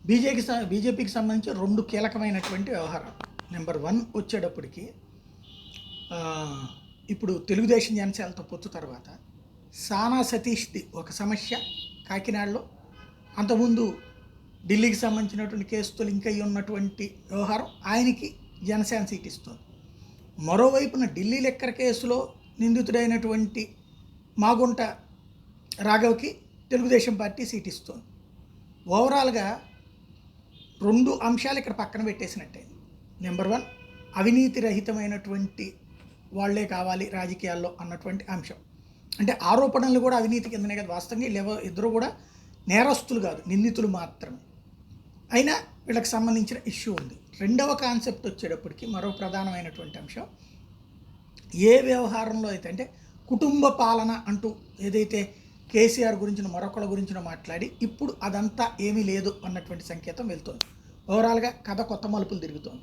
బీజేపీకి సంబంధించి 2 కీలకమైనటువంటి వ్యవహారాలు. నెంబర్ 1 వచ్చేటప్పటికి ఇప్పుడు తెలుగుదేశం జనసేనతో పొత్తు తర్వాత సానా సతీష్‌ది ఒక సమస్య కాకినాడలో. అంతకుముందు ఢిల్లీకి సంబంధించినటువంటి కేసుతో లింక్ అయ్యి ఉన్నటువంటి వ్యవహారం ఆయనకి జనసేన సీట్ ఇస్తుంది. మరోవైపున ఢిల్లీ లిక్కర్ కేసులో నిందితుడైనటువంటి మాగుంట రాఘవ్కి తెలుగుదేశం పార్టీ సీట్ ఇస్తుంది. ఓవరాల్గా 2 అంశాలు ఇక్కడ పక్కన పెట్టేసినట్టే. నెంబర్ 1 అవినీతి రహితమైనటువంటి వాళ్లే కావాలి రాజకీయాల్లో అన్నటువంటి అంశం. అంటే ఆరోపణలు కూడా అవినీతి కిందనే కదా, వాస్తవంగా ఇద్దరు కూడా నేరస్తులు కాదు, నిందితులు మాత్రమే. అయినా వీళ్ళకి సంబంధించిన ఇష్యూ ఉంది. రెండవ కాన్సెప్ట్ వచ్చేటప్పటికి మరో ప్రధానమైనటువంటి అంశం, ఏ వ్యవహారంలో అయితే అంటే కుటుంబ పాలన అంటూ ఏదైతే కేసీఆర్ గురించిన మరొకళ్ళ గురించిన మాట్లాడి ఇప్పుడు అదంతా ఏమీ లేదు అన్నటువంటి సంకేతం వెళ్తోంది. ఓవరాల్గా కథ కొత్త మలుపులు తిరుగుతోంది.